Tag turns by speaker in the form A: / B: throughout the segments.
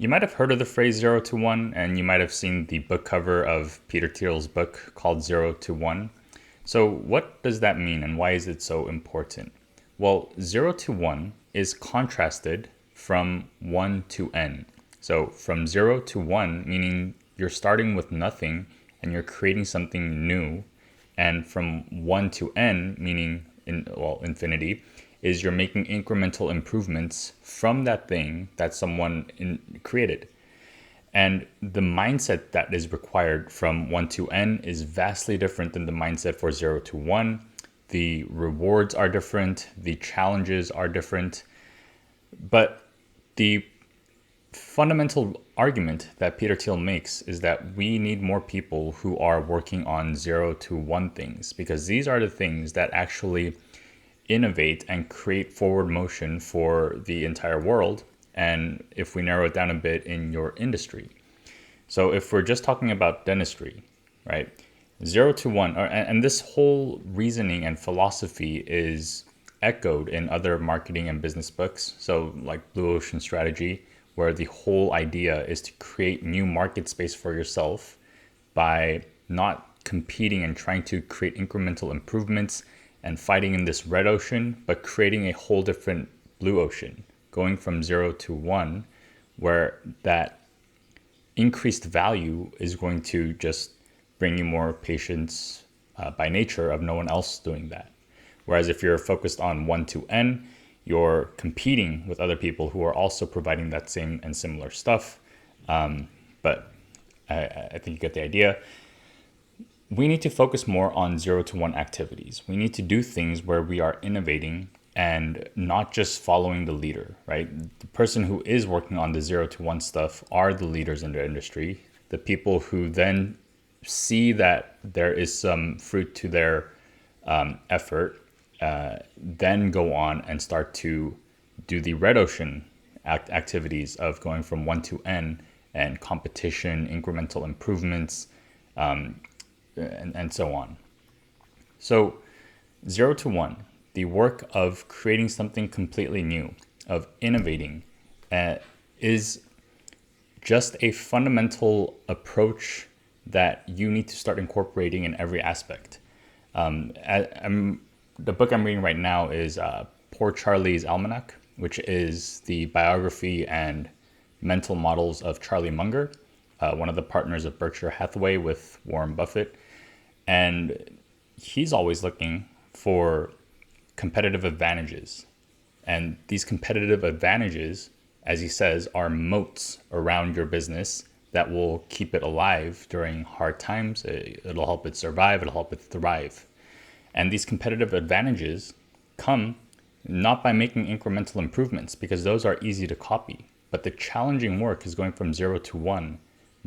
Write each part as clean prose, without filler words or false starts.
A: You might have heard of the phrase 0 to 1, and you might have seen the book cover of Peter Thiel's book called 0 to 1. So, what does that mean, and why is it so important? Well, 0 to 1 is contrasted from 1 to n. So, from 0 to 1, meaning you're starting with nothing and you're creating something new, and from 1 to n, meaning infinity, is you're making incremental improvements from that thing that someone created. And the mindset that is required from 1 to n is vastly different than the mindset for 0 to 1. The rewards are different, the challenges are different, but the fundamental argument that Peter Thiel makes is that we need more people who are working on 0 to 1 things, because these are the things that actually innovate and create forward motion for the entire world. And if we narrow it down a bit, in your industry. So if we're just talking about dentistry, right? 0 to 1, and this whole reasoning and philosophy is echoed in other marketing and business books. So like Blue Ocean Strategy, where the whole idea is to create new market space for yourself by not competing and trying to create incremental improvements and fighting in this red ocean, but creating a whole different blue ocean, going from 0 to 1, where that increased value is going to just bring you more patients by nature of no one else doing that. Whereas if you're focused on 1 to n, you're competing with other people who are also providing that same and similar stuff. But I think you get the idea. We need to focus more on 0 to 1 activities. We need to do things where we are innovating and not just following the leader, right? The person who is working on the 0 to 1 stuff are the leaders in the industry, the people who then see that there is some fruit to their effort, then go on and start to do the red ocean activities of going from 1 to n and competition, incremental improvements, and so on. So 0 to 1, the work of creating something completely new, of innovating, is just a fundamental approach that you need to start incorporating in every aspect. The book I'm reading right now is Poor Charlie's Almanac, which is the biography and mental models of Charlie Munger, one of the partners of Berkshire Hathaway with Warren Buffett. And he's always looking for competitive advantages. And these competitive advantages, as he says, are moats around your business that will keep it alive during hard times. It'll help it survive, it'll help it thrive. And these competitive advantages come not by making incremental improvements, because those are easy to copy. But the challenging work is going from 0 to 1,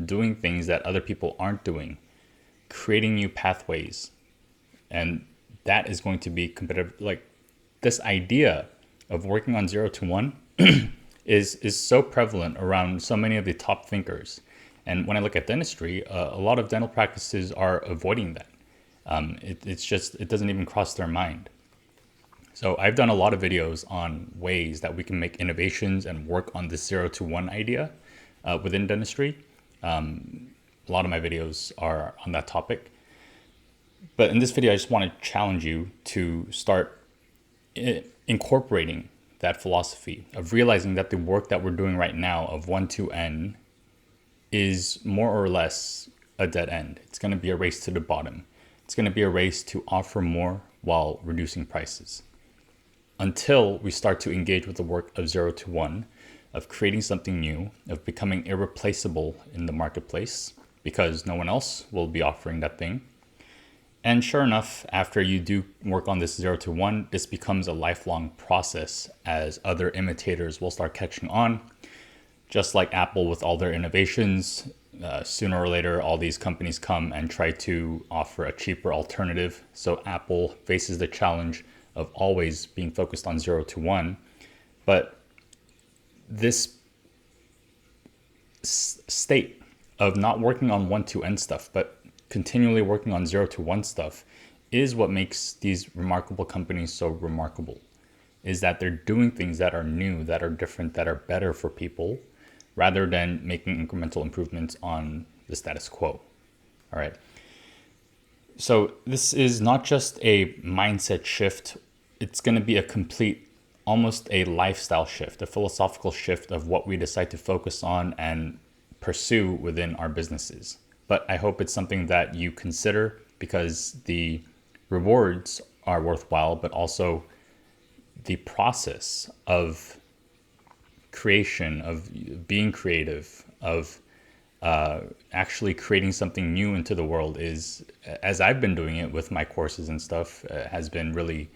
A: doing things that other people aren't doing, creating new pathways. And that is going to be competitive. Like, this idea of working on 0 to 1 is so prevalent around so many of the top thinkers. And when I look at dentistry, a lot of dental practices are avoiding that. It doesn't even cross their mind. So I've done a lot of videos on ways that we can make innovations and work on this 0 to 1 idea within dentistry. A lot of my videos are on that topic. But in this video, I just want to challenge you to start incorporating that philosophy of realizing that the work that we're doing right now of 1 to n is more or less a dead end. It's going to be a race to the bottom. It's going to be a race to offer more while reducing prices. Until we start to engage with the work of 0 to 1, of creating something new, of becoming irreplaceable in the marketplace, because no one else will be offering that thing. And sure enough, after you do work on this 0 to 1, this becomes a lifelong process, as other imitators will start catching on. Just like Apple with all their innovations, sooner or later, all these companies come and try to offer a cheaper alternative. So Apple faces the challenge of always being focused on 0 to 1. But this state of not working on 1 to n stuff, but continually working on 0 to 1 stuff, is what makes these remarkable companies so remarkable. Is that they're doing things that are new, that are different, that are better for people, rather than making incremental improvements on the status quo. All right. So this is not just a mindset shift. It's going to be a complete, almost a lifestyle shift, a philosophical shift of what we decide to focus on and pursue within our businesses. But I hope it's something that you consider, because the rewards are worthwhile, but also the process of creation, of being creative, of actually creating something new into the world is, as I've been doing it with my courses and stuff, has been really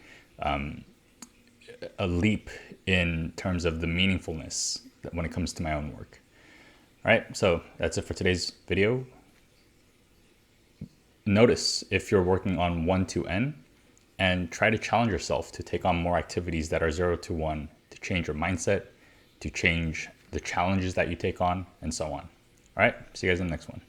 A: a leap in terms of the meaningfulness when it comes to my own work. All right, so that's it for today's video. Notice if you're working on 1 to N, and try to challenge yourself to take on more activities that are 0 to 1 to change your mindset, to change the challenges that you take on, and so on. All right, see you guys in the next one.